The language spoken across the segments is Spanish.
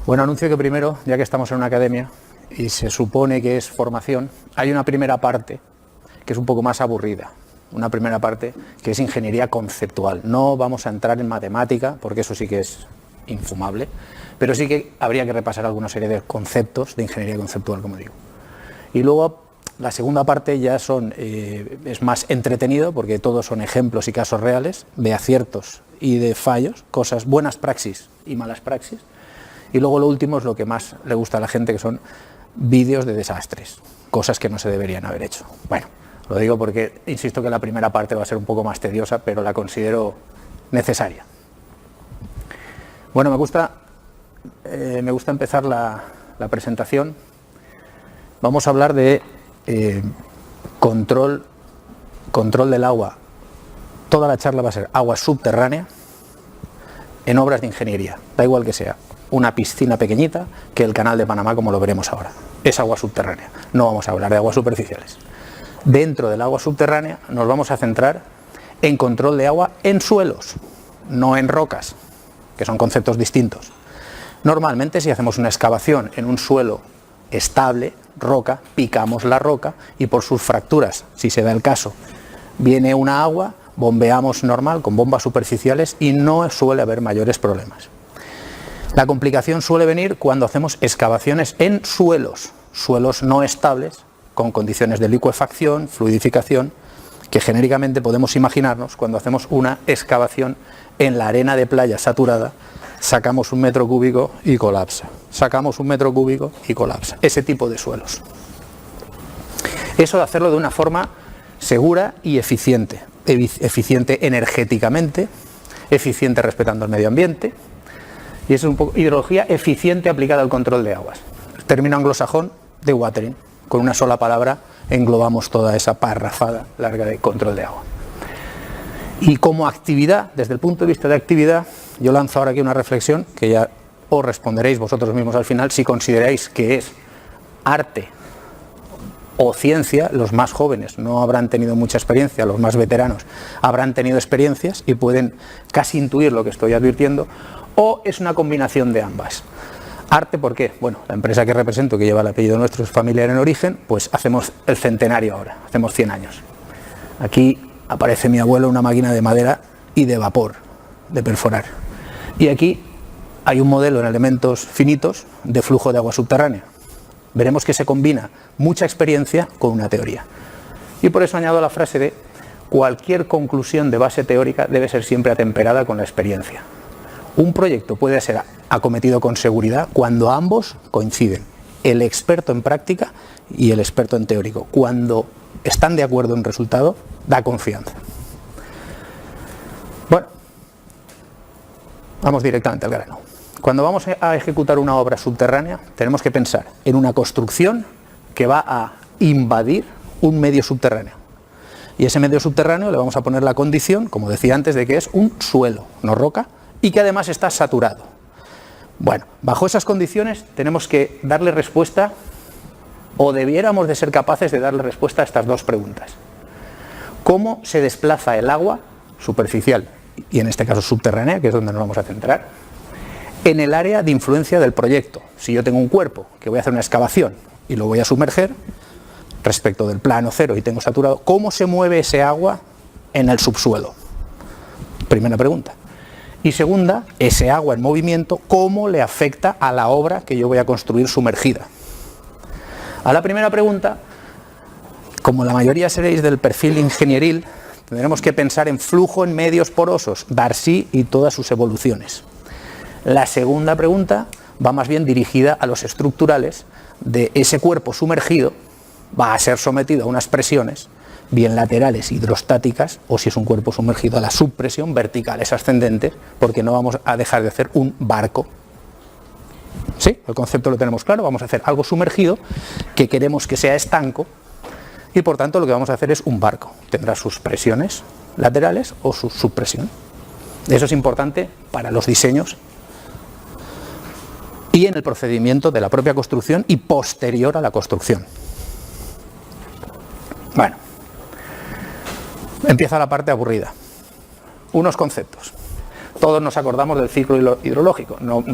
Bueno, anuncio que primero, ya que estamos en una academia y se supone que es formación, hay una primera parte que es un poco más aburrida, una primera parte que es ingeniería conceptual. No vamos a entrar en matemática, porque eso sí que es infumable, pero sí que habría que repasar alguna serie de conceptos de ingeniería conceptual, como digo. Y luego la segunda parte ya es más entretenido, porque todos son ejemplos y casos reales de aciertos y de fallos, cosas, buenas praxis y malas praxis. Y luego lo último es lo que más le gusta a la gente, que son vídeos de desastres, cosas que no se deberían haber hecho. Bueno, lo digo porque insisto que la primera parte va a ser un poco más tediosa, pero la considero necesaria. Bueno, me gusta empezar la presentación. Vamos a hablar de control del agua. Toda la charla va a ser agua subterránea en obras de ingeniería, da igual que sea una piscina pequeñita que el canal de Panamá, como lo veremos ahora. Es agua subterránea, no vamos a hablar de aguas superficiales. Dentro del agua subterránea nos vamos a centrar en control de agua en suelos, no en rocas, que son conceptos distintos. Normalmente, si hacemos una excavación en un suelo estable, roca, picamos la roca y por sus fracturas, si se da el caso, viene una agua, bombeamos normal con bombas superficiales y no suele haber mayores problemas. La complicación suele venir cuando hacemos excavaciones en suelos no estables, con condiciones de licuefacción, fluidificación, que genéricamente podemos imaginarnos cuando hacemos una excavación en la arena de playa saturada, sacamos 1 metro cúbico y colapsa, sacamos 1 metro cúbico y colapsa, ese tipo de suelos. Eso de hacerlo de una forma segura y eficiente energéticamente, eficiente respetando el medio ambiente, y es un poco hidrología eficiente aplicada al control de aguas. Término anglosajón de watering. Con una sola palabra englobamos toda esa parrafada larga de control de agua. Y como actividad, desde el punto de vista de actividad, yo lanzo ahora aquí una reflexión que ya os responderéis vosotros mismos al final, si consideráis que es arte o ciencia. Los más jóvenes no habrán tenido mucha experiencia, los más veteranos habrán tenido experiencias y pueden casi intuir lo que estoy advirtiendo, o es una combinación de ambas. Arte, ¿por qué? Bueno, la empresa que represento, que lleva el apellido nuestro, es familiar en origen, pues hacemos el centenario ahora, hacemos 100 años. Aquí aparece mi abuelo, una máquina de madera y de vapor, de perforar. Y aquí hay un modelo en elementos finitos de flujo de agua subterránea. Veremos que se combina mucha experiencia con una teoría. Y por eso añado la frase de cualquier conclusión de base teórica debe ser siempre atemperada con la experiencia. Un proyecto puede ser acometido con seguridad cuando ambos coinciden, el experto en práctica y el experto en teórico. Cuando están de acuerdo en resultado, da confianza. Bueno, vamos directamente al grano. Cuando vamos a ejecutar una obra subterránea, tenemos que pensar en una construcción que va a invadir un medio subterráneo. Y ese medio subterráneo le vamos a poner la condición, como decía antes, de que es un suelo, no roca, y que además está saturado. Bueno, bajo esas condiciones tenemos que darle respuesta, o debiéramos de ser capaces de darle respuesta a estas dos preguntas. ¿Cómo se desplaza el agua superficial, y en este caso subterránea, que es donde nos vamos a centrar, en el área de influencia del proyecto? Si yo tengo un cuerpo que voy a hacer una excavación y lo voy a sumerger, respecto del plano cero y tengo saturado, ¿cómo se mueve ese agua en el subsuelo? Primera pregunta. Y segunda, ese agua en movimiento, ¿cómo le afecta a la obra que yo voy a construir sumergida? A la primera pregunta, como la mayoría seréis del perfil ingenieril, tendremos que pensar en flujo en medios porosos, Darcy y todas sus evoluciones. La segunda pregunta va más bien dirigida a los estructurales de ese cuerpo sumergido, va a ser sometido a unas presiones, bien laterales hidrostáticas, o si es un cuerpo sumergido a la subpresión, verticales ascendentes, porque no vamos a dejar de hacer un barco. ¿Sí? El concepto lo tenemos claro, vamos a hacer algo sumergido que queremos que sea estanco y por tanto lo que vamos a hacer es un barco. Tendrá sus presiones laterales o su subpresión. Eso es importante para los diseños y en el procedimiento de la propia construcción y posterior a la construcción. Bueno, empieza la parte aburrida. Unos conceptos. Todos nos acordamos del ciclo hidrológico. No,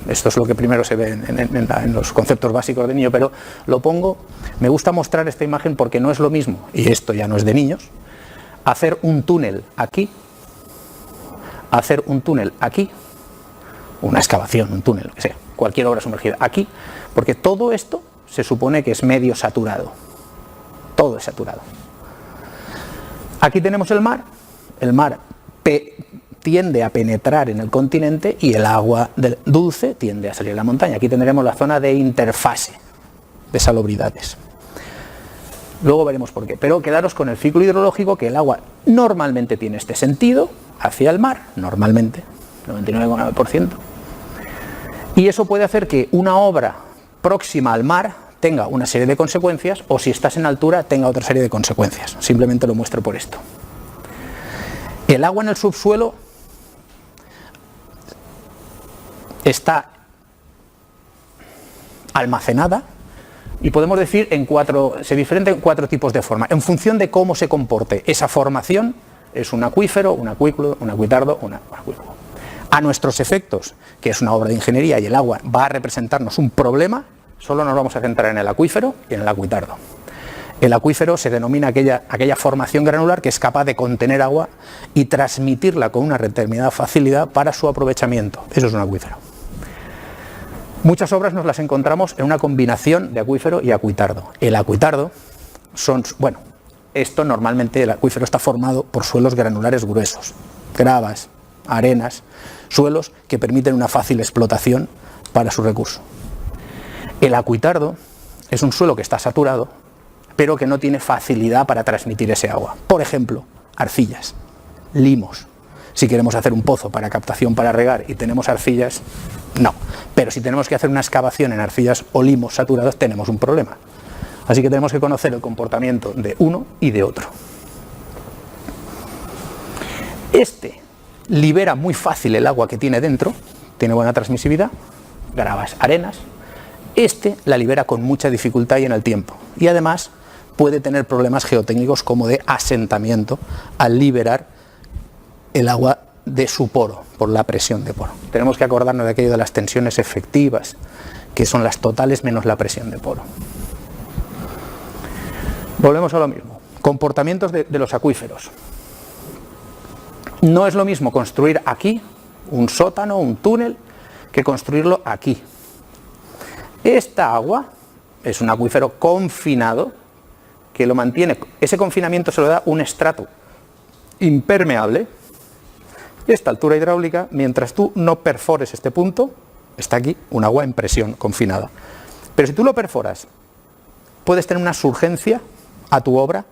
esto es lo que primero se ve en los conceptos básicos de niño, pero lo pongo, me gusta mostrar esta imagen porque no es lo mismo, y esto ya no es de niños, hacer un túnel aquí, hacer un túnel aquí, una excavación, un túnel, lo que sea, cualquier obra sumergida aquí, porque todo esto se supone que es medio saturado. Todo es saturado. Aquí tenemos el mar tiende a penetrar en el continente y el agua dulce tiende a salir a la montaña. Aquí tendremos la zona de interfase de salubridades. Luego veremos por qué. Pero quedaros con el ciclo hidrológico, que el agua normalmente tiene este sentido, hacia el mar, normalmente, 99,9%. Y eso puede hacer que una obra próxima al mar tenga una serie de consecuencias, o si estás en altura tenga otra serie de consecuencias. Simplemente lo muestro por esto. El agua en el subsuelo está almacenada y podemos decir se diferencia en 4 tipos de forma, en función de cómo se comporte esa formación. Es un acuífero, un acuículo, un acuitardo, un acuículo. A nuestros efectos, que es una obra de ingeniería y el agua va a representarnos un problema, solo nos vamos a centrar en el acuífero y en el acuitardo. El acuífero se denomina aquella formación granular que es capaz de contener agua y transmitirla con una determinada facilidad para su aprovechamiento. Eso es un acuífero. Muchas obras nos las encontramos en una combinación de acuífero y acuitardo. El acuitardo esto normalmente el acuífero está formado por suelos granulares gruesos, gravas, arenas, suelos que permiten una fácil explotación para su recurso. El acuitardo es un suelo que está saturado, pero que no tiene facilidad para transmitir ese agua. Por ejemplo, arcillas, limos. Si queremos hacer un pozo para captación para regar y tenemos arcillas, no. Pero si tenemos que hacer una excavación en arcillas o limos saturados, tenemos un problema. Así que tenemos que conocer el comportamiento de uno y de otro. Este libera muy fácil el agua que tiene dentro, tiene buena transmisividad, gravas, arenas. Este la libera con mucha dificultad y en el tiempo. Y además puede tener problemas geotécnicos como de asentamiento al liberar el agua de su poro, por la presión de poro. Tenemos que acordarnos de aquello de las tensiones efectivas, que son las totales menos la presión de poro. Volvemos a lo mismo. Comportamientos de los acuíferos. No es lo mismo construir aquí un sótano, un túnel, que construirlo aquí. Esta agua es un acuífero confinado que lo mantiene. Ese confinamiento se lo da un estrato impermeable. Esta altura hidráulica, mientras tú no perfores este punto, está aquí un agua en presión confinada. Pero si tú lo perforas, puedes tener una surgencia a tu obra,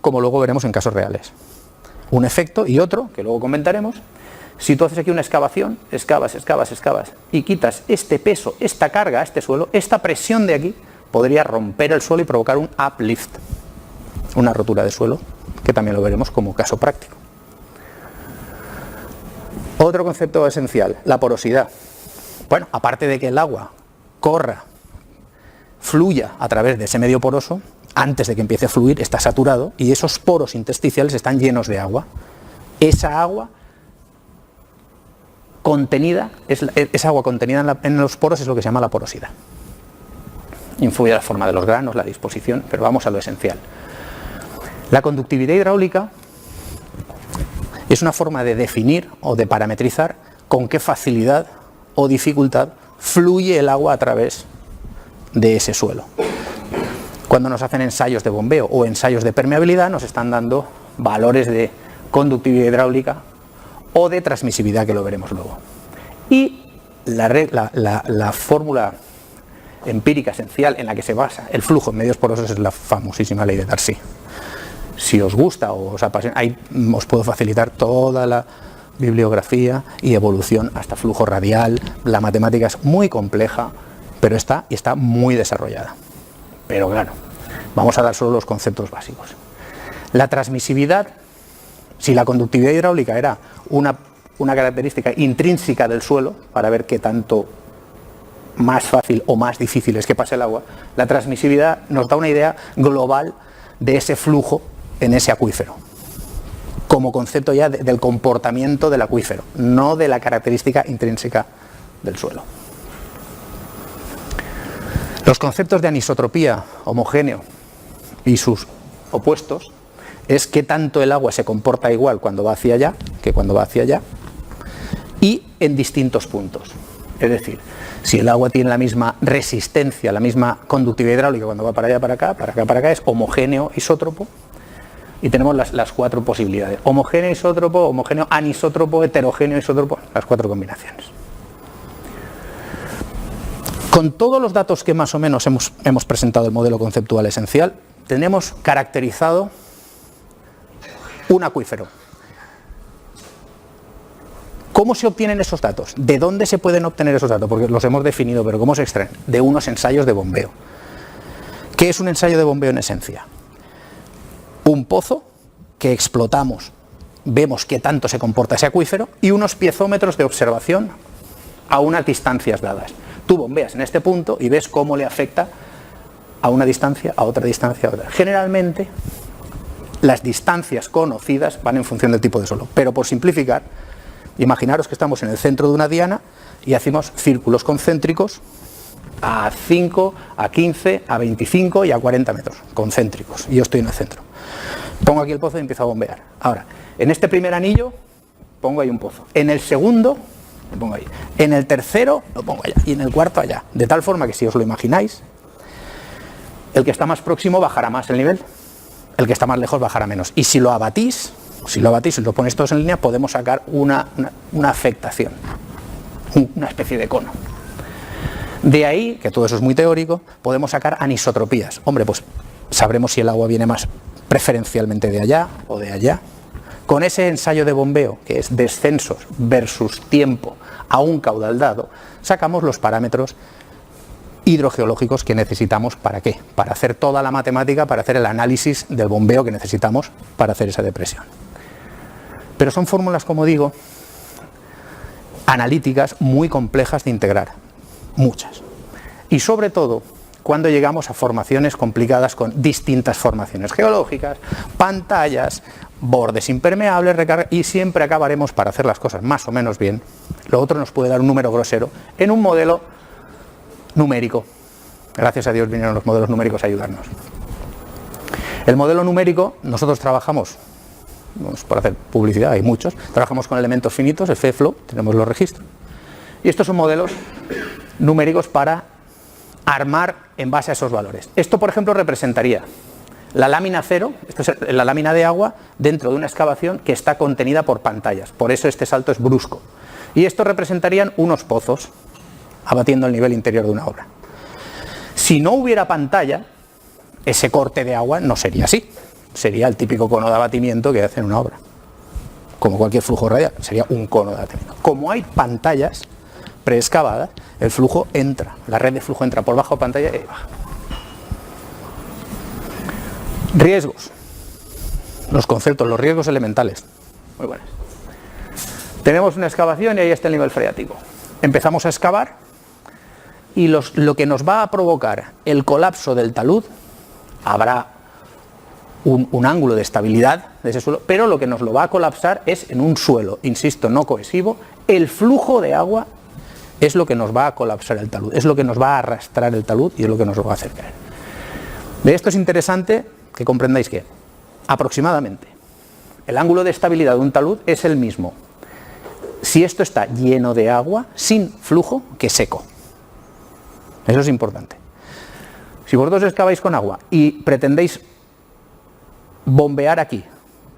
como luego veremos en casos reales. Un efecto y otro, que luego comentaremos. Si tú haces aquí una excavación, excavas y quitas este peso, esta carga a este suelo, esta presión de aquí podría romper el suelo y provocar un uplift, una rotura de suelo, que también lo veremos como caso práctico. Otro concepto esencial, la porosidad. Bueno, aparte de que el agua corra, fluya a través de ese medio poroso, antes de que empiece a fluir está saturado y esos poros intersticiales están llenos de agua. Esa agua contenida, en los poros es lo que se llama la porosidad. Influye la forma de los granos, la disposición, pero vamos a lo esencial. La conductividad hidráulica es una forma de definir o de parametrizar con qué facilidad o dificultad fluye el agua a través de ese suelo. Cuando nos hacen ensayos de bombeo o ensayos de permeabilidad, nos están dando valores de conductividad hidráulica o de transmisividad, que lo veremos luego. Y la fórmula empírica esencial en la que se basa el flujo en medios porosos es la famosísima ley de Darcy. Si os gusta o os apasiona, ahí os puedo facilitar toda la bibliografía y evolución hasta flujo radial. La matemática es muy compleja, pero está muy desarrollada. Pero claro, vamos a dar solo los conceptos básicos. La transmisividad, si la conductividad hidráulica era una característica intrínseca del suelo, para ver qué tanto más fácil o más difícil es que pase el agua, la transmisividad nos da una idea global de ese flujo en ese acuífero, como concepto ya del comportamiento del acuífero, no de la característica intrínseca del suelo. Los conceptos de anisotropía, homogéneo y sus opuestos es qué tanto el agua se comporta igual cuando va hacia allá que cuando va hacia allá y en distintos puntos. Es decir, si el agua tiene la misma resistencia, la misma conductividad hidráulica cuando va para allá, para acá, para acá, para acá, es homogéneo isótropo. Y tenemos las cuatro posibilidades: homogéneo isótropo, homogéneo anisótropo, heterogéneo isótropo, las cuatro combinaciones. Con todos los datos que más o menos hemos presentado el modelo conceptual esencial, tenemos caracterizado un acuífero. ¿Cómo se obtienen esos datos? ¿De dónde se pueden obtener esos datos? Porque los hemos definido, pero ¿cómo se extraen? De unos ensayos de bombeo. ¿Qué es un ensayo de bombeo en esencia? Un pozo que explotamos, vemos qué tanto se comporta ese acuífero, y unos piezómetros de observación a unas distancias dadas. Tú bombeas en este punto y ves cómo le afecta a una distancia, a otra distancia, a otra. Generalmente, las distancias conocidas van en función del tipo de suelo, pero por simplificar, imaginaros que estamos en el centro de una diana y hacemos círculos concéntricos a 5, a 15, a 25 y a 40 metros, concéntricos, y yo estoy en el centro. Pongo aquí el pozo y empiezo a bombear. Ahora, en este primer anillo pongo ahí un pozo, en el segundo lo pongo ahí, en el tercero lo pongo allá y en el cuarto allá, de tal forma que si os lo imagináis, el que está más próximo bajará más el nivel, el que está más lejos bajará menos, y si lo abatís y lo ponéis todos en línea, podemos sacar una afectación, una especie de cono. De ahí, que todo eso es muy teórico, podemos sacar anisotropías. Hombre, pues sabremos si el agua viene más preferencialmente de allá o de allá. Con ese ensayo de bombeo, que es descensos versus tiempo a un caudal dado, sacamos los parámetros hidrogeológicos que necesitamos. ¿Para qué? Para hacer toda la matemática, para hacer el análisis del bombeo que necesitamos para hacer esa depresión. Pero son fórmulas, como digo, analíticas muy complejas de integrar, muchas. Y sobre todo, cuando llegamos a formaciones complicadas con distintas formaciones geológicas, pantallas, bordes impermeables, recarga, y siempre acabaremos, para hacer las cosas más o menos bien, lo otro nos puede dar un número grosero, en un modelo numérico. Gracias a Dios vinieron los modelos numéricos a ayudarnos. El modelo numérico, nosotros trabajamos, por hacer publicidad, hay muchos, trabajamos con elementos finitos, el FEFLO, tenemos los registros, y estos son modelos numéricos para armar en base a esos valores. Esto, por ejemplo, representaría la lámina cero, esto es la lámina de agua dentro de una excavación que está contenida por pantallas, por eso este salto es brusco, y esto representarían unos pozos abatiendo el nivel interior de una obra. Si no hubiera pantalla, ese corte de agua no sería así, sería el típico cono de abatimiento que hace en una obra, como cualquier flujo radial, sería un cono de abatimiento. Como hay pantallas preexcavadas, el flujo entra, la red de flujo entra por bajo pantalla y baja. Riesgos, los conceptos, los riesgos elementales, muy buenos. Tenemos una excavación y ahí está el nivel freático. Empezamos a excavar y lo que nos va a provocar el colapso del talud, habrá un ángulo de estabilidad de ese suelo, pero lo que nos lo va a colapsar es en un suelo, insisto, no cohesivo. El flujo de agua es lo que nos va a colapsar el talud, es lo que nos va a arrastrar el talud y es lo que nos lo va a hacer caer. De esto es interesante que comprendáis que aproximadamente el ángulo de estabilidad de un talud es el mismo si esto está lleno de agua, sin flujo, que seco. Eso es importante. Si vosotros excaváis con agua y pretendéis bombear aquí,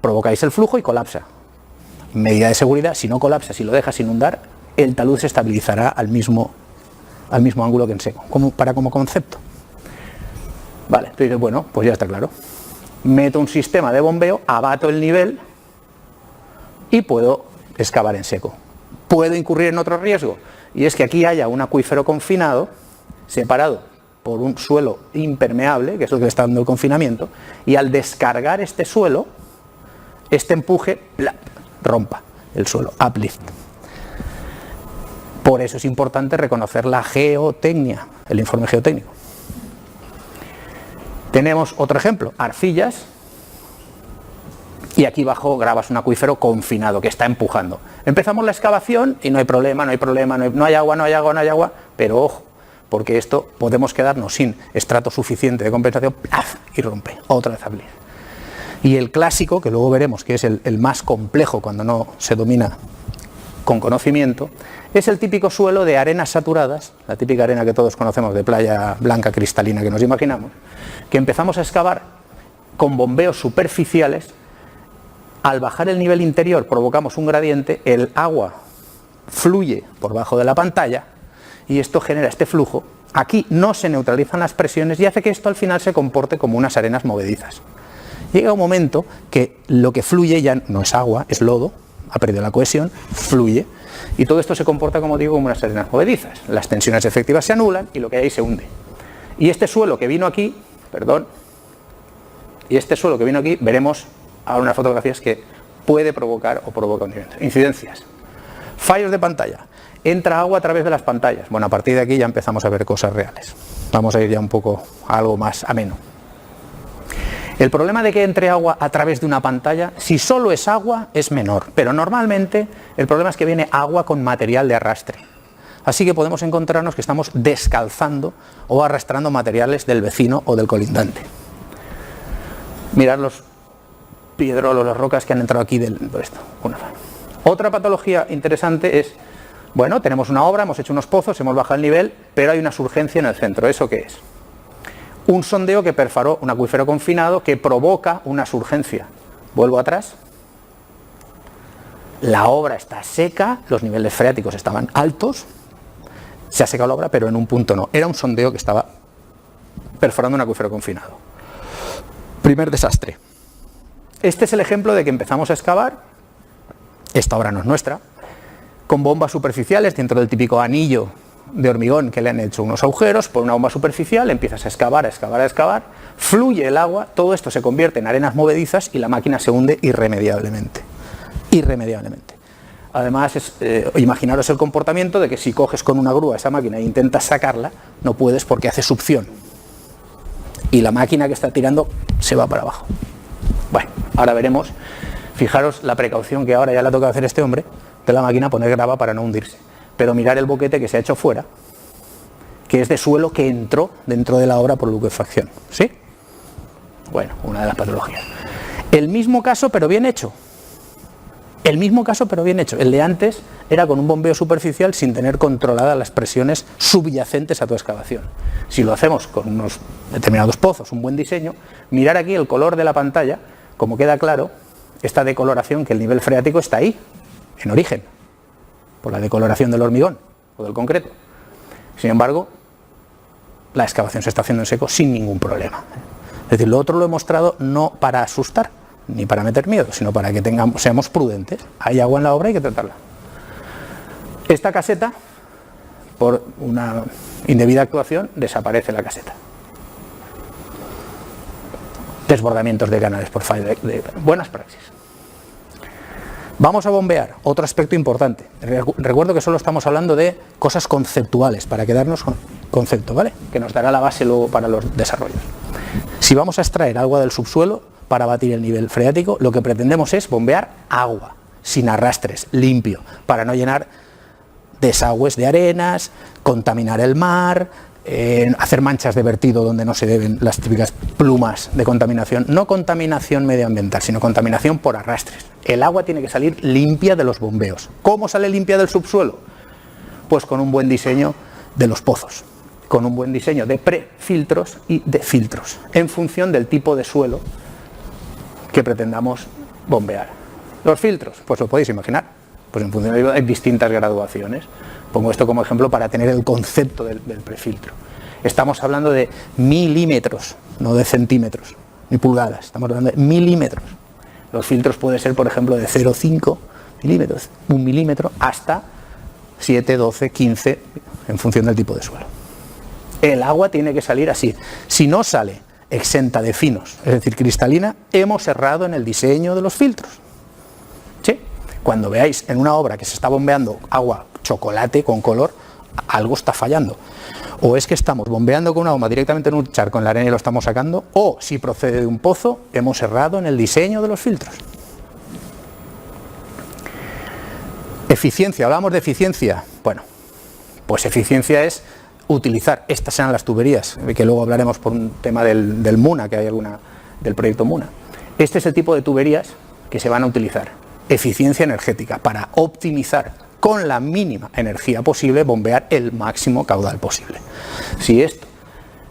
provocáis el flujo y colapsa. Medida de seguridad, si no colapsa, si lo dejas inundar, el talud se estabilizará al mismo ángulo que en seco, como concepto. Vale, tú dices, bueno, pues ya está claro. Meto un sistema de bombeo, abato el nivel y puedo excavar en seco. Puedo incurrir en otro riesgo, y es que aquí haya un acuífero confinado, separado por un suelo impermeable, que es lo que le está dando el confinamiento, y al descargar este suelo, este empuje rompa el suelo, uplift. Por eso es importante reconocer la geotecnia, el informe geotécnico. Tenemos otro ejemplo, arcillas, y aquí abajo grabas un acuífero confinado que está empujando. Empezamos la excavación y no hay problema, no hay agua, pero ojo, porque esto podemos quedarnos sin estrato suficiente de compensación, ¡plaf!, y rompe, otra vez abrir. Y el clásico, que luego veremos que es el más complejo cuando no se domina con conocimiento, es el típico suelo de arenas saturadas, la típica arena que todos conocemos de playa blanca cristalina que nos imaginamos, que empezamos a excavar con bombeos superficiales. Al bajar el nivel interior provocamos un gradiente, el agua fluye por bajo de la pantalla y esto genera este flujo. Aquí no se neutralizan las presiones y hace que esto al final se comporte como unas arenas movedizas. Llega un momento que lo que fluye ya no es agua, es lodo, ha perdido la cohesión, fluye, y todo esto se comporta, como digo, como unas arenas movedizas. Las tensiones efectivas se anulan y lo que hay se hunde. Y este suelo que vino aquí, veremos ahora unas fotografías que puede provocar o provoca incidencias. Fallos de pantalla. Entra agua a través de las pantallas. Bueno, a partir de aquí ya empezamos a ver cosas reales. Vamos a ir ya un poco a algo más ameno. El problema de que entre agua a través de una pantalla, si solo es agua, es menor, pero normalmente el problema es que viene agua con material de arrastre. Así que podemos encontrarnos que estamos descalzando o arrastrando materiales del vecino o del colindante. Mirad los piedrolos, las rocas que han entrado aquí de esto. Otra patología interesante es, bueno, tenemos una obra, hemos hecho unos pozos, hemos bajado el nivel, pero hay una surgencia en el centro. ¿Eso qué es? Un sondeo que perforó un acuífero confinado que provoca una surgencia. Vuelvo atrás. La obra está seca, los niveles freáticos estaban altos, se ha secado la obra, pero en un punto no. Era un sondeo que estaba perforando un acuífero confinado. Primer desastre. Este es el ejemplo de que empezamos a excavar, esta obra no es nuestra, con bombas superficiales dentro del típico anillo de hormigón que le han hecho unos agujeros. Por una bomba superficial empiezas a excavar, fluye el agua, todo esto se convierte en arenas movedizas y la máquina se hunde irremediablemente. Además, imaginaros el comportamiento de que si coges con una grúa esa máquina e intentas sacarla, no puedes porque hace succión. Y la máquina que está tirando se va para abajo. Bueno, ahora veremos, fijaros la precaución que ahora ya le ha tocado hacer este hombre, de la máquina poner grava para no hundirse. Pero mirar el boquete que se ha hecho fuera, que es de suelo que entró dentro de la obra por liquefacción. ¿Sí? Bueno, una de las patologías. El mismo caso, pero bien hecho. El de antes era con un bombeo superficial sin tener controladas las presiones subyacentes a tu excavación. Si lo hacemos con unos determinados pozos, un buen diseño, mirar aquí el color de la pantalla, como queda claro, esta decoloración, que el nivel freático está ahí, en origen, por la decoloración del hormigón o del concreto. Sin embargo, la excavación se está haciendo en seco sin ningún problema. Es decir, lo otro lo he mostrado no para asustar ni para meter miedo, sino para que seamos prudentes. Hay agua en la obra y hay que tratarla. Esta caseta, por una indebida actuación, desaparece la caseta. Desbordamientos de canales por fallo de buenas praxis. Vamos a bombear, otro aspecto importante. Recuerdo que solo estamos hablando de cosas conceptuales, para quedarnos con concepto, ¿vale? Que nos dará la base luego para los desarrollos. Si vamos a extraer agua del subsuelo para batir el nivel freático, lo que pretendemos es bombear agua, sin arrastres, limpio, para no llenar desagües de arenas, contaminar el mar, hacer manchas de vertido donde no se deben, las típicas plumas de contaminación. No contaminación medioambiental, sino contaminación por arrastres. El agua tiene que salir limpia de los bombeos. ¿Cómo sale limpia del subsuelo? Pues con un buen diseño de los pozos, con un buen diseño de prefiltros y de filtros, en función del tipo de suelo que pretendamos bombear. Los filtros, pues lo podéis imaginar, pues en función de ello hay distintas graduaciones. Pongo esto como ejemplo para tener el concepto del prefiltro. Estamos hablando de milímetros, no de centímetros, ni pulgadas, estamos hablando de milímetros. Los filtros pueden ser, por ejemplo, de 0,5 milímetros, 1 milímetro, hasta 7, 12, 15, en función del tipo de suelo. El agua tiene que salir así. Si no sale exenta de finos, es decir, cristalina, hemos errado en el diseño de los filtros. ¿Sí? Cuando veáis en una obra que se está bombeando agua chocolate con color, algo está fallando. O es que estamos bombeando con una bomba directamente en un charco en la arena y lo estamos sacando, o si procede de un pozo, hemos errado en el diseño de los filtros. Eficiencia, hablamos de eficiencia. Bueno, pues eficiencia es utilizar, estas serán las tuberías, que luego hablaremos por un tema del MUNA, que hay alguna del proyecto MUNA. Este es el tipo de tuberías que se van a utilizar. Eficiencia energética, para optimizar con la mínima energía posible, bombear el máximo caudal posible. Si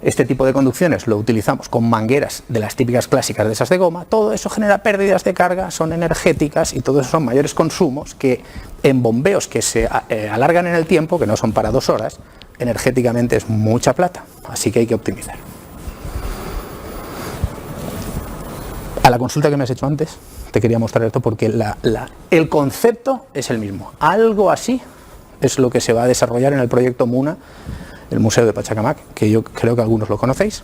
este tipo de conducciones lo utilizamos con mangueras de las típicas clásicas de esas de goma, todo eso genera pérdidas de carga, son energéticas y todo eso son mayores consumos que en bombeos que se alargan en el tiempo, que no son para 2 horas, energéticamente es mucha plata, así que hay que optimizar. A la consulta que me has hecho antes, te quería mostrar esto porque el concepto es el mismo. Algo así es lo que se va a desarrollar en el proyecto MUNA, el Museo de Pachacamac, que yo creo que algunos lo conocéis,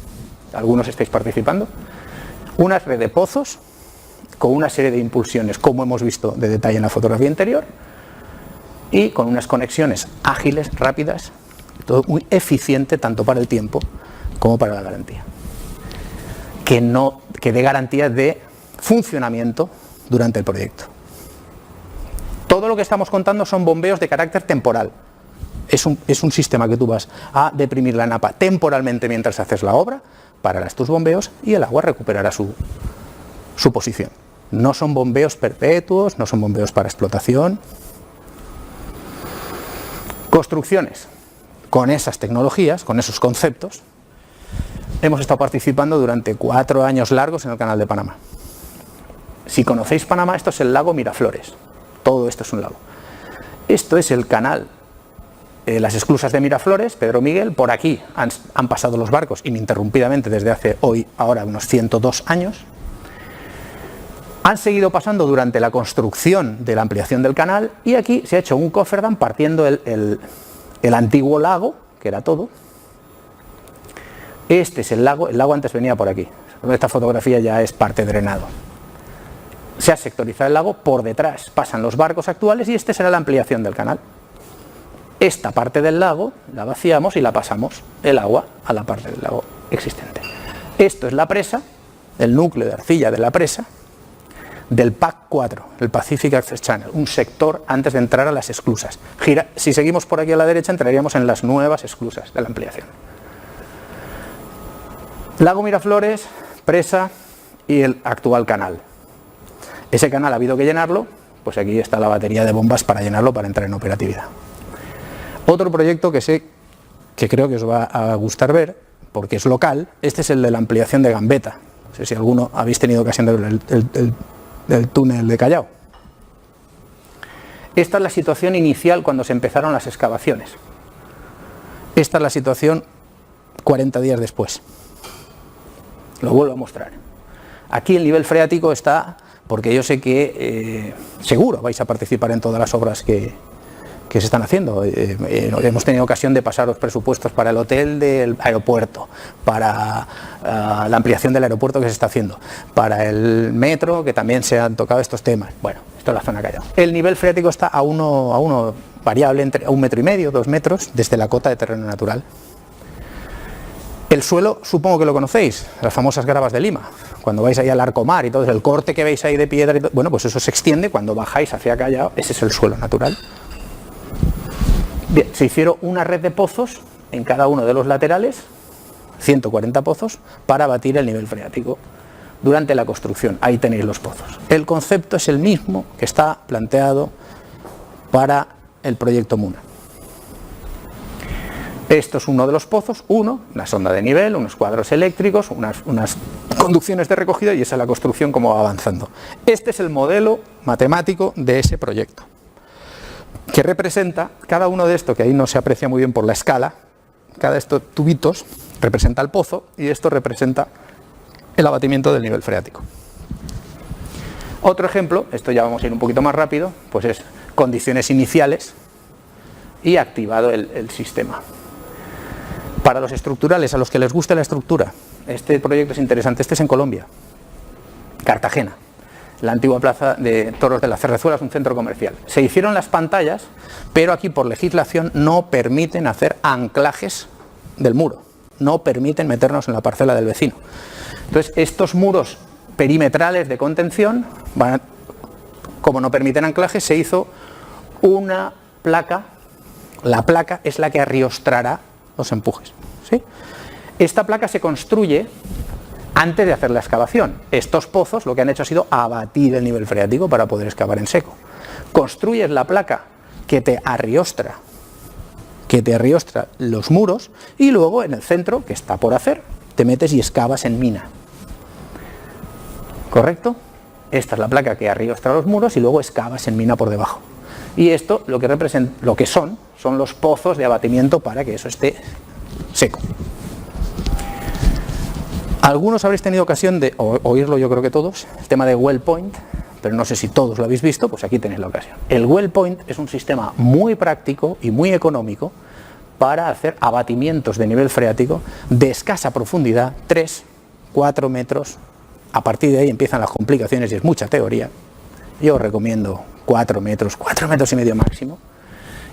algunos estáis participando. Una red de pozos con una serie de impulsiones, como hemos visto de detalle en la fotografía anterior, y con unas conexiones ágiles, rápidas, todo muy eficiente tanto para el tiempo como para la garantía. Que dé garantía de funcionamiento durante el proyecto. Todo lo que estamos contando son bombeos de carácter temporal. Es un sistema que tú vas a deprimir la napa temporalmente mientras haces la obra, pararás tus bombeos y el agua recuperará su posición. No son bombeos perpetuos, no son bombeos para explotación. Construcciones. Con esas tecnologías, con esos conceptos, hemos estado participando durante 4 años largos en el Canal de Panamá. Si conocéis Panamá, esto es el lago Miraflores. Todo esto es un lago. Esto es el canal, las esclusas de Miraflores, Pedro Miguel. Por aquí han pasado los barcos ininterrumpidamente desde ahora unos 102 años. Han seguido pasando durante la construcción de la ampliación del canal y aquí se ha hecho un coferdam partiendo el antiguo lago, que era todo. Este es el lago antes venía por aquí. Esta fotografía ya es parte drenado. Se ha sectorizado el lago, por detrás pasan los barcos actuales y esta será la ampliación del canal. Esta parte del lago la vaciamos y la pasamos el agua a la parte del lago existente. Esto es la presa, el núcleo de arcilla de la presa, del PAC 4, el Pacific Access Channel, un sector antes de entrar a las esclusas. Si seguimos por aquí a la derecha entraríamos en las nuevas esclusas de la ampliación. Lago Miraflores, presa y el actual canal. Ese canal ha habido que llenarlo, pues aquí está la batería de bombas para llenarlo para entrar en operatividad. Otro proyecto que creo que os va a gustar ver, porque es local, este es el de la ampliación de Gambetta. No sé si alguno habéis tenido ocasión de ver el túnel de Callao. Esta es la situación inicial cuando se empezaron las excavaciones. Esta es la situación 40 días después. Lo vuelvo a mostrar. Aquí el nivel freático está, porque yo sé que seguro vais a participar en todas las obras que se están haciendo. Hemos tenido ocasión de pasar los presupuestos para el hotel del aeropuerto, para la ampliación del aeropuerto que se está haciendo, para el metro, que también se han tocado estos temas. Bueno, esto es la zona Callao. El nivel freático está a uno variable entre 1,5 metros, 2 metros, desde la cota de terreno natural. El suelo, supongo que lo conocéis, las famosas gravas de Lima. Cuando vais ahí al Arcomar y todo, el corte que veis ahí de piedra y todo, bueno, pues eso se extiende cuando bajáis hacia Callao, ese es el suelo natural. Bien, se hicieron una red de pozos en cada uno de los laterales, 140 pozos, para batir el nivel freático durante la construcción. Ahí tenéis los pozos. El concepto es el mismo que está planteado para el proyecto MUNA. Esto es uno de los pozos, una sonda de nivel, unos cuadros eléctricos, unas conducciones de recogida y esa es la construcción como va avanzando. Este es el modelo matemático de ese proyecto, que representa cada uno de estos, que ahí no se aprecia muy bien por la escala, cada de estos tubitos representa el pozo y esto representa el abatimiento del nivel freático. Otro ejemplo, esto ya vamos a ir un poquito más rápido, pues es condiciones iniciales y activado el sistema. Para los estructurales, a los que les guste la estructura, este proyecto es interesante, este es en Colombia, Cartagena. la antigua plaza de toros de la Cerrezuela, es un centro comercial. Se hicieron las pantallas, pero aquí por legislación no permiten hacer anclajes del muro, no permiten meternos en la parcela del vecino. Entonces, estos muros perimetrales de contención, como no permiten anclajes, se hizo una placa. La placa es la que arriostrará los empujes, ¿sí? Esta placa se construye antes de hacer la excavación. Estos pozos lo que han hecho ha sido abatir el nivel freático para poder excavar en seco. Construyes la placa que te arriostra los muros, y luego en el centro, que está por hacer, te metes y excavas en mina. ¿Correcto? Esta es la placa que arriostra los muros y luego excavas en mina por debajo. Y esto lo que representa, lo que son los pozos de abatimiento para que eso esté seco. Algunos habréis tenido ocasión de oírlo, yo creo que todos, el tema de well point, pero no sé si todos lo habéis visto, pues aquí tenéis la ocasión. El well point es un sistema muy práctico y muy económico para hacer abatimientos de nivel freático de escasa profundidad, 3, 4 metros. A partir de ahí empiezan las complicaciones y es mucha teoría. Yo os recomiendo 4 metros y medio máximo.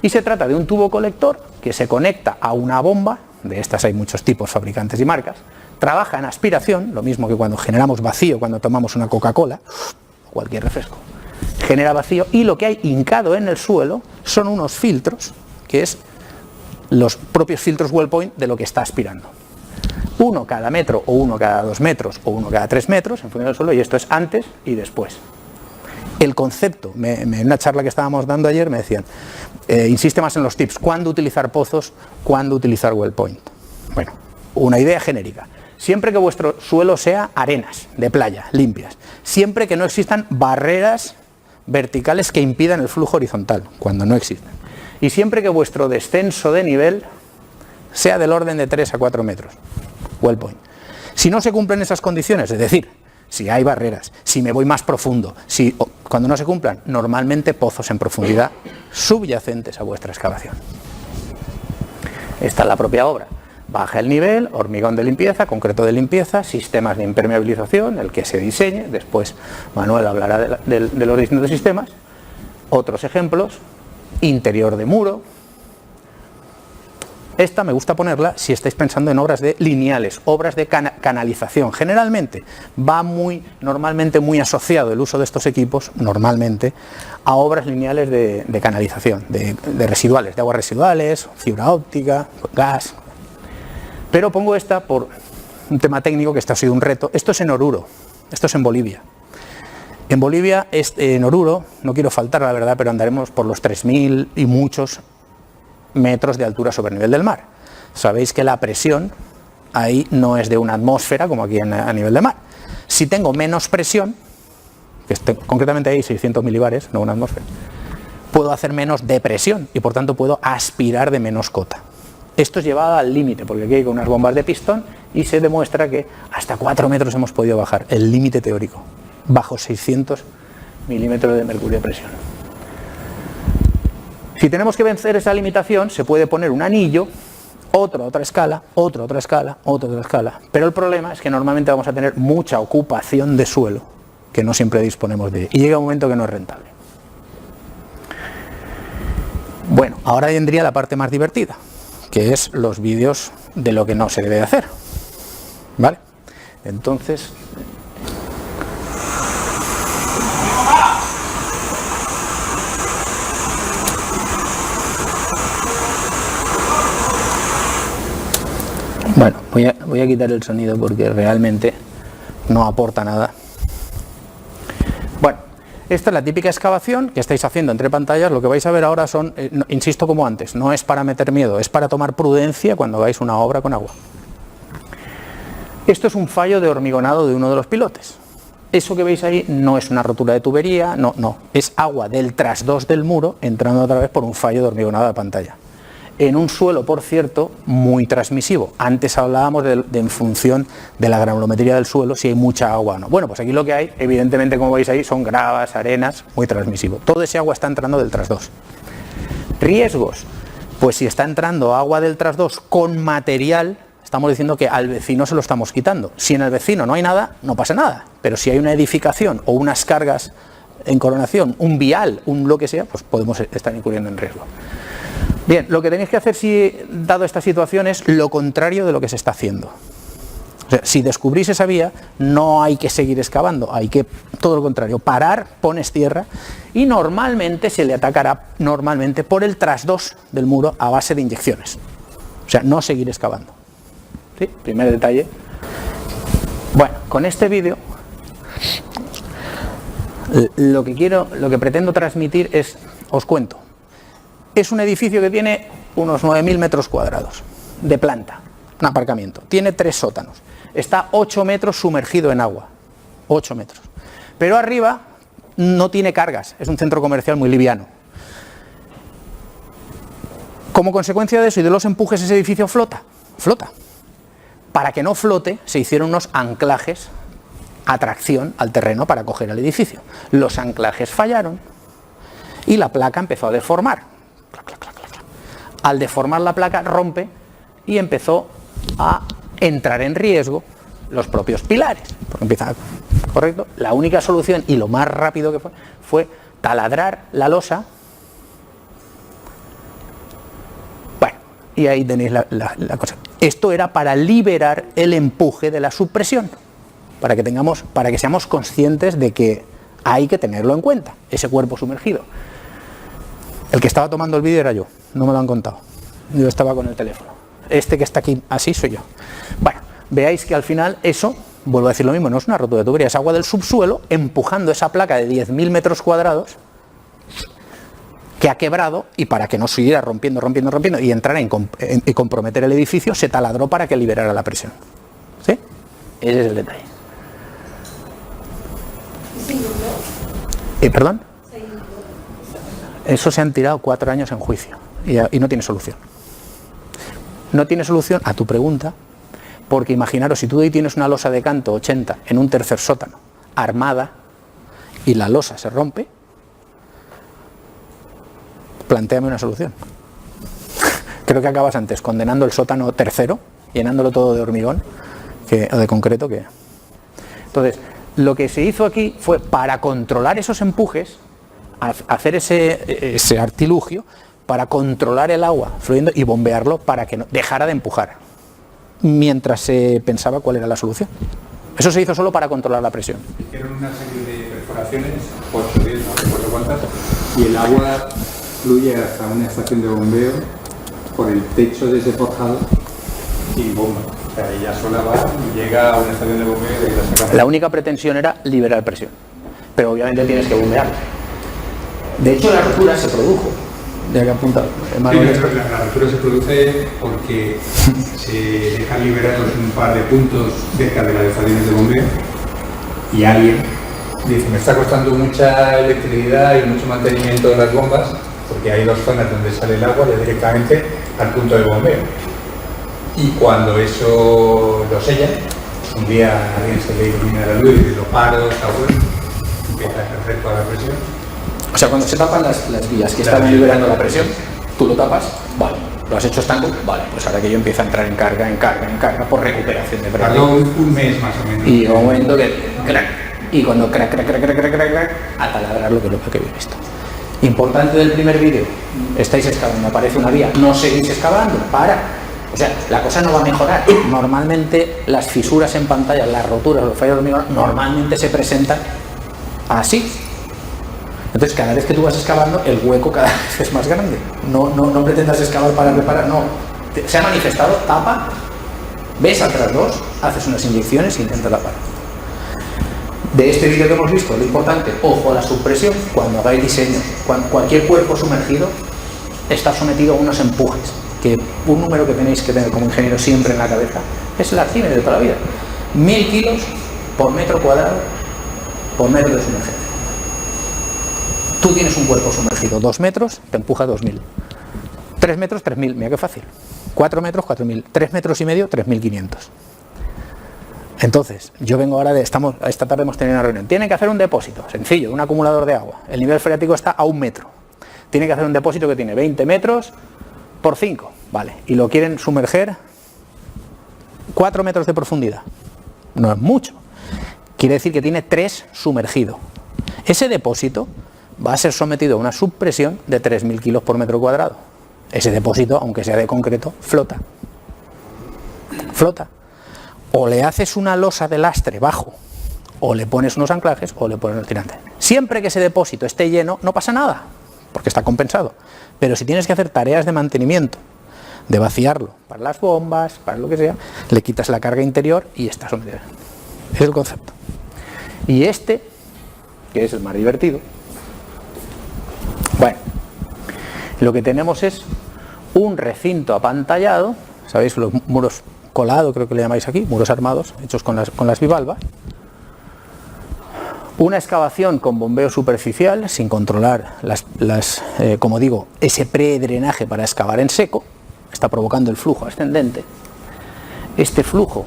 Y se trata de un tubo colector que se conecta a una bomba, de estas hay muchos tipos, fabricantes y marcas, trabaja en aspiración, lo mismo que cuando generamos vacío cuando tomamos una Coca-Cola, cualquier refresco, genera vacío, y lo que hay hincado en el suelo son unos filtros, que es los propios filtros well point de lo que está aspirando. Uno cada metro, o uno cada 2 metros, o uno cada 3 metros, en función del suelo, y esto es antes y después. El concepto, en una charla que estábamos dando ayer me decían, insiste más en los tips, cuándo utilizar pozos, cuándo utilizar well point. Bueno, una idea genérica. Siempre que vuestro suelo sea arenas de playa, limpias. Siempre que no existan barreras verticales que impidan el flujo horizontal, cuando no existen. Y siempre que vuestro descenso de nivel sea del orden de 3 a 4 metros. Well point. Si no se cumplen esas condiciones, es decir, si hay barreras, si me voy más profundo, cuando no se cumplan, normalmente pozos en profundidad subyacentes a vuestra excavación. Esta es la propia obra. Baja el nivel, hormigón de limpieza, concreto de limpieza, sistemas de impermeabilización, el que se diseñe, después Manuel hablará de los distintos sistemas. Otros ejemplos, interior de muro. Esta me gusta ponerla si estáis pensando en obras de lineales, obras de canalización. Generalmente va normalmente muy asociado el uso de estos equipos, normalmente, a obras lineales de canalización, de residuales, de aguas residuales, fibra óptica, gas. Pero pongo esta por un tema técnico, que esto ha sido un reto. Esto es en Oruro, esto es en Bolivia. En Bolivia, en Oruro, no quiero faltar la verdad, pero andaremos por los 3.000 y muchos metros de altura sobre el nivel del mar. Sabéis que la presión ahí no es de una atmósfera como aquí a nivel de mar. Si tengo menos presión, concretamente ahí 600 milibares, no una atmósfera, puedo hacer menos depresión y por tanto puedo aspirar de menos cota. Esto es llevado al límite, porque aquí hay unas bombas de pistón y se demuestra que hasta 4 metros hemos podido bajar, el límite teórico, bajo 600 milímetros de mercurio de presión. Si tenemos que vencer esa limitación, se puede poner un anillo, otra escala, otra escala, otra escala. Pero el problema es que normalmente vamos a tener mucha ocupación de suelo, que no siempre disponemos de, y llega un momento que no es rentable. Bueno, ahora vendría la parte más divertida, que es los vídeos de lo que no se debe de hacer, ¿vale? Entonces, bueno, voy a quitar el sonido porque realmente no aporta nada. Bueno, esta es la típica excavación que estáis haciendo entre pantallas. Lo que vais a ver ahora son, insisto como antes, no es para meter miedo, es para tomar prudencia cuando hagáis una obra con agua. Esto es un fallo de hormigonado de uno de los pilotes. Eso que veis ahí no es una rotura de tubería, no, es agua del trasdos del muro entrando otra vez por un fallo de hormigonado de pantalla. En un suelo, por cierto, muy transmisivo. Antes hablábamos de en función de la granulometría del suelo, si hay mucha agua o no. Bueno, pues aquí lo que hay, evidentemente, como veis ahí, son gravas, arenas, muy transmisivo. Todo ese agua está entrando del trasdos. Riesgos, pues si está entrando agua del trasdos con material, estamos diciendo que al vecino se lo estamos quitando. Si en el vecino no hay nada, no pasa nada. Pero si hay una edificación o unas cargas en coronación, un vial, lo que sea, pues podemos estar incurriendo en riesgo. Bien, lo que tenéis que hacer, si dado esta situación, es lo contrario de lo que se está haciendo. O sea, si descubrís esa vía, no hay que seguir excavando, hay que, todo lo contrario, parar, pones tierra y normalmente se le atacará por el trasdos del muro a base de inyecciones. O sea, no seguir excavando. ¿Sí? Primer detalle. Bueno, con este vídeo lo que pretendo transmitir es, os cuento, es un edificio que tiene unos 9.000 metros cuadrados de planta, un aparcamiento, tiene 3 sótanos, está 8 metros sumergido en agua, 8 metros, pero arriba no tiene cargas, es un centro comercial muy liviano. Como consecuencia de eso y de los empujes, ese edificio flota. Para que no flote, se hicieron unos anclajes a tracción al terreno para coger al edificio. Los anclajes fallaron y la placa empezó a deformar. Al deformar la placa rompe y empezó a entrar en riesgo los propios pilares. Porque empieza, ¿correcto? La única solución y lo más rápido que fue taladrar la losa. Bueno, y ahí tenéis la cosa. Esto era para liberar el empuje de la subpresión, para que seamos conscientes de que hay que tenerlo en cuenta, ese cuerpo sumergido. El que estaba tomando el vídeo era yo, no me lo han contado. Yo estaba con el teléfono. Este que está aquí así soy yo. Bueno, veáis que al final eso, vuelvo a decir lo mismo, no es una rotura de tubería, es agua del subsuelo empujando esa placa de 10.000 metros cuadrados que ha quebrado, y para que no siguiera rompiendo y entrara y comprometer el edificio, se taladró para que liberara la presión. ¿Sí? Ese es el detalle. ¿Perdón? Eso se han tirado 4 años en juicio y no tiene solución. No tiene solución a tu pregunta, porque imaginaros, si tú hoy tienes una losa de canto 80 en un tercer sótano, armada, y la losa se rompe, plantéame una solución. Creo que acabas antes condenando el sótano tercero, llenándolo todo de hormigón o de concreto. Entonces, lo que se hizo aquí fue, para controlar esos empujes, hacer ese artilugio para controlar el agua fluyendo y bombearlo para que no dejara de empujar, mientras se pensaba cuál era la solución. Eso se hizo solo para controlar la presión. Hicieron una serie de perforaciones, 8, 10, no recuerdo cuántas, y el agua fluye hasta una estación de bombeo por el techo de ese forjado sin bomba. O sea, ella sola va y llega a una estación de bombeo y la saca. La única pretensión era liberar presión, pero obviamente tienes que bombearla. De hecho, la rotura se produjo. De que apunta, la rotura se produce porque se dejan liberados un par de puntos cerca de las estaciones de bombeo y alguien dice: me está costando mucha electricidad y mucho mantenimiento de las bombas, porque hay 2 zonas donde sale el agua directamente al punto de bombeo. Y cuando eso lo sellan, un día a alguien se le ilumina la luz y dice: lo paro, está bueno, empieza a ejercer toda la presión. O sea, cuando se tapan las vías que estaban liberando la presión, tú lo tapas, vale, lo has hecho estanco, vale, pues ahora que yo empiezo a entrar en carga por recuperación de presión. Tardó un mes más o menos. Y llegó un momento que crack, y cuando crack, a taladrar lo que habéis visto. Importante del primer vídeo, estáis excavando, aparece una vía, no seguís excavando, para. O sea, la cosa no va a mejorar. Normalmente las fisuras en pantalla, las roturas, los fallos de hormigón, normalmente se presentan así. Entonces, cada vez que tú vas excavando, el hueco cada vez es más grande. No pretendas excavar para reparar, no. Se ha manifestado, tapa, ves atrás 2, haces unas inyecciones e intenta tapar. De este vídeo que hemos visto, lo importante, ojo a la subpresión, cuando hagáis diseños, cualquier cuerpo sumergido está sometido a unos empujes, que un número que tenéis que tener como ingeniero siempre en la cabeza es el Arquímedes de toda la vida. 1000 kilos por metro cuadrado por metro de sumergencia. Tú tienes un cuerpo sumergido, 2 metros, te empuja 2000. 3 metros, 3000, mira qué fácil. 4 metros, 4000. 3 metros y medio, 3500. Entonces, yo vengo ahora esta tarde hemos tenido una reunión. Tienen que hacer un depósito, sencillo, un acumulador de agua. El nivel freático está a 1 metro. Tiene que hacer un depósito que tiene 20 metros por 5, vale. Y lo quieren sumerger 4 metros de profundidad. No es mucho. Quiere decir que tiene 3 sumergido. Ese depósito va a ser sometido a una subpresión de 3.000 kilos por metro cuadrado. Ese depósito, aunque sea de concreto, flota. Flota. O le haces una losa de lastre bajo, o le pones unos anclajes, o le pones el tirante. Siempre que ese depósito esté lleno, no pasa nada, porque está compensado. Pero si tienes que hacer tareas de mantenimiento, de vaciarlo, para las bombas, para lo que sea, le quitas la carga interior y está sometido. Ese es el concepto. Y este, que es el más divertido, bueno, lo que tenemos es un recinto apantallado, ¿sabéis? Los muros colados, creo que le llamáis aquí, muros armados, hechos con las bivalvas. Una excavación con bombeo superficial, sin controlar como digo, ese predrenaje para excavar en seco, está provocando el flujo ascendente. Este flujo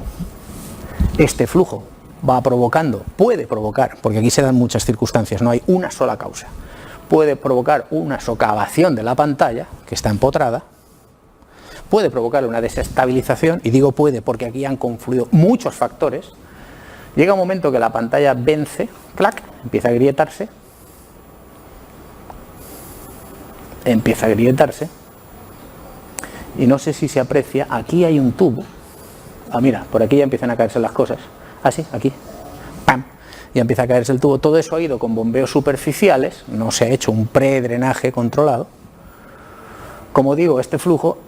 puede provocar, porque aquí se dan muchas circunstancias, no hay una sola causa, puede provocar una socavación de la pantalla, que está empotrada, puede provocar una desestabilización, y digo puede porque aquí han confluido muchos factores. Llega un momento que la pantalla vence, clac, empieza a agrietarse, y no sé si se aprecia, aquí hay un tubo, mira, por aquí ya empiezan a caerse las cosas, así, aquí, ¡pam!, ya empieza a caerse el tubo. Todo eso ha ido con bombeos superficiales, no se ha hecho un predrenaje controlado. Como digo, este flujo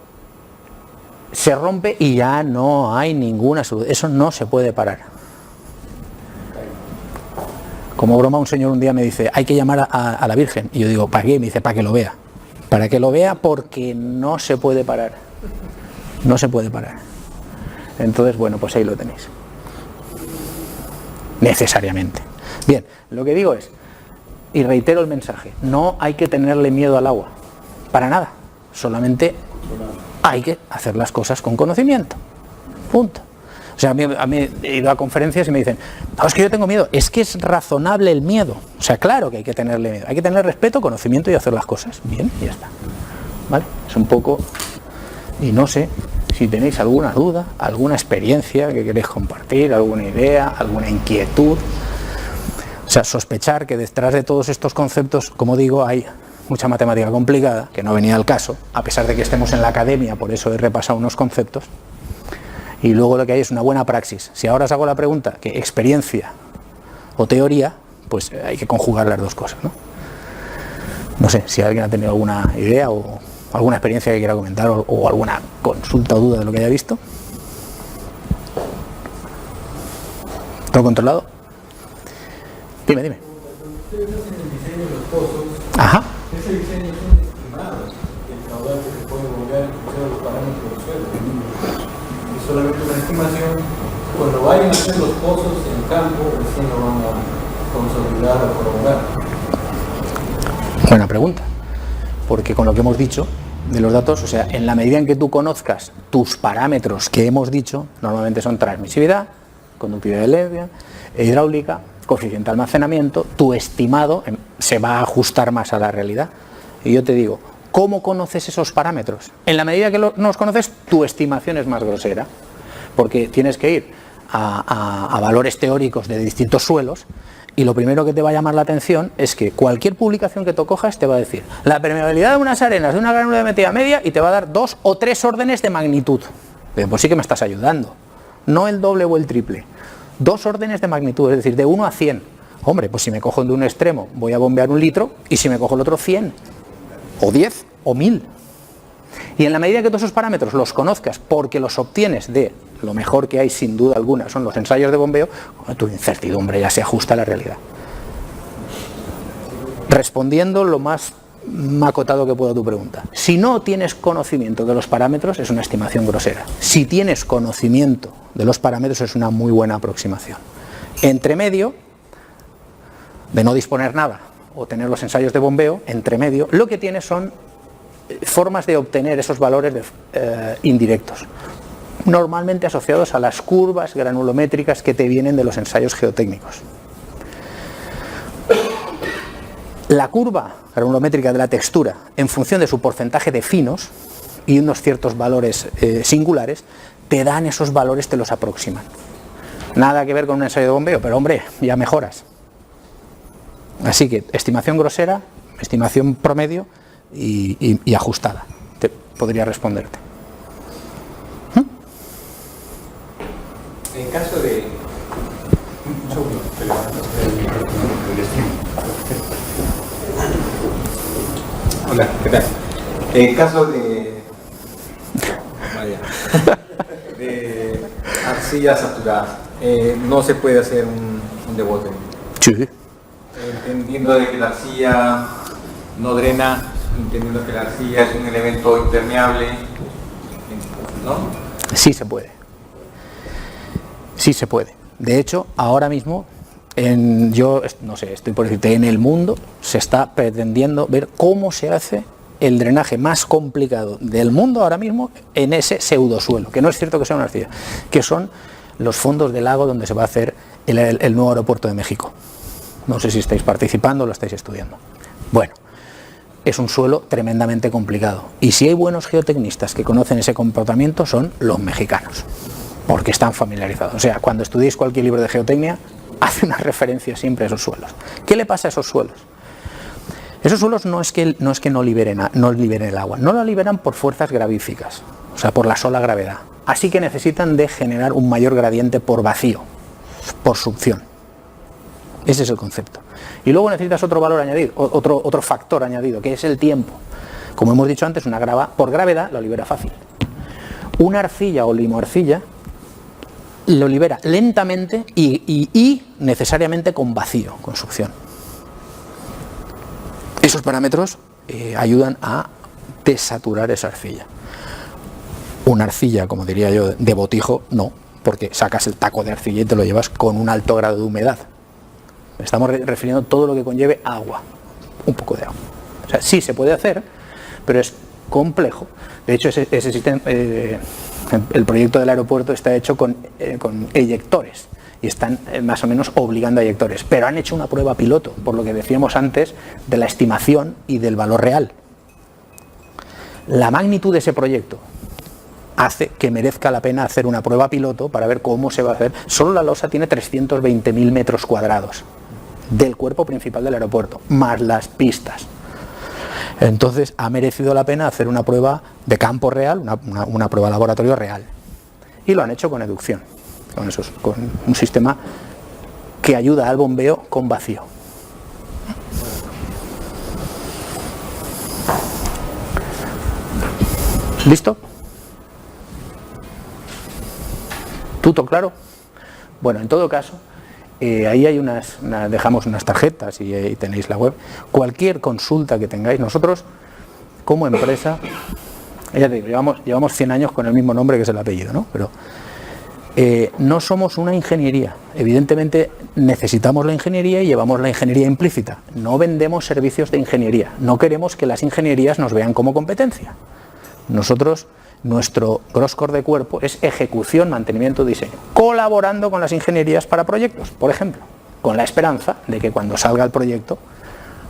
se rompe y ya no hay ninguna solución, eso no se puede parar. Como broma, un señor un día me dice, hay que llamar a la Virgen. Y yo digo, ¿para qué? Me dice, para que lo vea. Para que lo vea, porque no se puede parar. No se puede parar. Entonces, bueno, pues ahí lo tenéis. Necesariamente. Bien, lo que digo es, y reitero el mensaje, no hay que tenerle miedo al agua. Para nada. Solamente hay que hacer las cosas con conocimiento. Punto. O sea, a mí he ido a conferencias y me dicen, no, es que yo tengo miedo. Es que es razonable el miedo. O sea, claro que hay que tenerle miedo. Hay que tener respeto, conocimiento y hacer las cosas bien, y ya está. ¿Vale? Es un poco... Y no sé si tenéis alguna duda, alguna experiencia que queréis compartir, alguna idea, alguna inquietud. O sea, sospechar que detrás de todos estos conceptos, como digo, hay mucha matemática complicada, que no venía al caso, a pesar de que estemos en la academia, por eso he repasado unos conceptos. Y luego lo que hay es una buena praxis. Si ahora os hago la pregunta, ¿qué experiencia o teoría? Pues hay que conjugar las dos cosas, ¿no? No sé si alguien ha tenido alguna idea o alguna experiencia que quiera comentar o alguna consulta o duda de lo que haya visto. ¿Todo controlado? Dime. Ustedes hacen el diseño de los pozos. Ajá. Ese diseño es un estimado del caudal que se puede volver en función de los parámetros del suelo. Es solamente una estimación. Cuando vayan a hacer los pozos en campo, recién lo van a consolidar o prolongar. Buena pregunta. Porque con lo que hemos dicho de los datos, o sea, en la medida en que tú conozcas tus parámetros que hemos dicho, normalmente son transmisividad, conductividad eléctrica, hidráulica, coeficiente de almacenamiento, tu estimado se va a ajustar más a la realidad. Y yo te digo, ¿cómo conoces esos parámetros? En la medida que no los conoces, tu estimación es más grosera, porque tienes que ir a valores teóricos de distintos suelos, y lo primero que te va a llamar la atención es que cualquier publicación que tú cojas te va a decir la permeabilidad de unas arenas de una granulometría media y te va a dar 2 o 3 órdenes de magnitud. Pero pues sí que me estás ayudando, no el doble o el triple. 2 órdenes de magnitud, es decir, de 1 a 100. Hombre, pues si me cojo de un extremo voy a bombear 1 litro y si me cojo el otro 100, o 10, o 1000. Y en la medida que todos esos parámetros los conozcas porque los obtienes de lo mejor que hay sin duda alguna son los ensayos de bombeo, tu incertidumbre ya se ajusta a la realidad. Respondiendo lo más acotado que puedo a tu pregunta, si no tienes conocimiento de los parámetros es una estimación grosera. Si tienes conocimiento de los parámetros es una muy buena aproximación. Entre medio de no disponer nada o tener los ensayos de bombeo, entre medio lo que tienes son formas de obtener esos valores indirectos, normalmente asociados a las curvas granulométricas que te vienen de los ensayos geotécnicos. La curva granulométrica de la textura, en función de su porcentaje de finos y unos ciertos valores singulares, te dan esos valores, te los aproximan. Nada que ver con un ensayo de bombeo, pero hombre, ya mejoras. Así que estimación grosera, estimación promedio y ajustada. Te podría responderte. En caso de... Un segundo, Hola, ¿qué tal? En caso de... de arcillas saturadas, no se puede hacer un debote. Sí. Entendiendo de que la arcilla no drena, entendiendo que la arcilla es un elemento impermeable, ¿no? Sí se puede. Sí se puede. De hecho, ahora mismo, yo no sé, estoy por decirte, en el mundo se está pretendiendo ver cómo se hace el drenaje más complicado del mundo ahora mismo en ese pseudosuelo, que no es cierto que sea una arcilla, que son los fondos del lago donde se va a hacer el nuevo aeropuerto de México. No sé si estáis participando o lo estáis estudiando. Bueno, es un suelo tremendamente complicado. Y si hay buenos geotecnistas que conocen ese comportamiento son los mexicanos, porque están familiarizados. O sea, cuando estudiéis cualquier libro de geotecnia, hace una referencia siempre a esos suelos. ¿Qué le pasa a esos suelos? Esos suelos no es que no liberen el agua, no lo liberan por fuerzas gravíficas, o sea, por la sola gravedad. Así que necesitan de generar un mayor gradiente por vacío, por succión. Ese es el concepto. Y luego necesitas otro valor añadido, otro factor añadido, que es el tiempo. Como hemos dicho antes, por gravedad lo libera fácil. Una arcilla o limoarcilla lo libera lentamente y necesariamente con vacío, con succión. Esos parámetros ayudan a desaturar esa arcilla. Una arcilla, como diría yo, de botijo, no, porque sacas el taco de arcilla y te lo llevas con un alto grado de humedad. Estamos refiriendo a todo lo que conlleve agua, un poco de agua. O sea, sí se puede hacer, pero es complejo. De hecho, ese sistema, el proyecto del aeropuerto está hecho con eyectores y están más o menos obligando a eyectores, pero han hecho una prueba piloto, por lo que decíamos antes, de la estimación y del valor real. La magnitud de ese proyecto hace que merezca la pena hacer una prueba piloto para ver cómo se va a hacer. Solo la losa tiene 320.000 metros cuadrados del cuerpo principal del aeropuerto, más las pistas. Entonces ha merecido la pena hacer una prueba de campo real, una prueba de laboratorio real. Y lo han hecho con educción, con un sistema que ayuda al bombeo con vacío. ¿Listo? ¿Tuto claro? Bueno, en todo caso, ahí hay dejamos unas tarjetas y ahí tenéis la web. Cualquier consulta que tengáis, nosotros como empresa, ya te digo, llevamos 100 años con el mismo nombre que es el apellido, ¿no? Pero no somos una ingeniería. Evidentemente necesitamos la ingeniería y llevamos la ingeniería implícita. No vendemos servicios de ingeniería. No queremos que las ingenierías nos vean como competencia. Nosotros, nuestro gros core de cuerpo es ejecución, mantenimiento, diseño, colaborando con las ingenierías para proyectos, por ejemplo, con la esperanza de que cuando salga el proyecto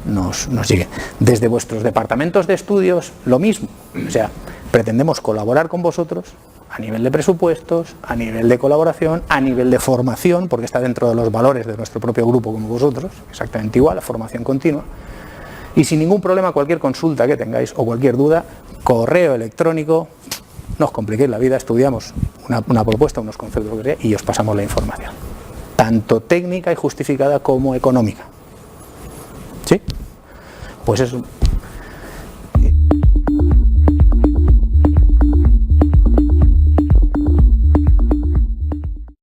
nos llegue. Desde vuestros departamentos de estudios, lo mismo. O sea, pretendemos colaborar con vosotros a nivel de presupuestos, a nivel de colaboración, a nivel de formación, porque está dentro de los valores de nuestro propio grupo como vosotros, exactamente igual, la formación continua. Y sin ningún problema, cualquier consulta que tengáis o cualquier duda, correo electrónico, no os compliquéis la vida, estudiamos una propuesta, unos conceptos que sea, y os pasamos la información, tanto técnica y justificada como económica. ¿Sí? Pues eso.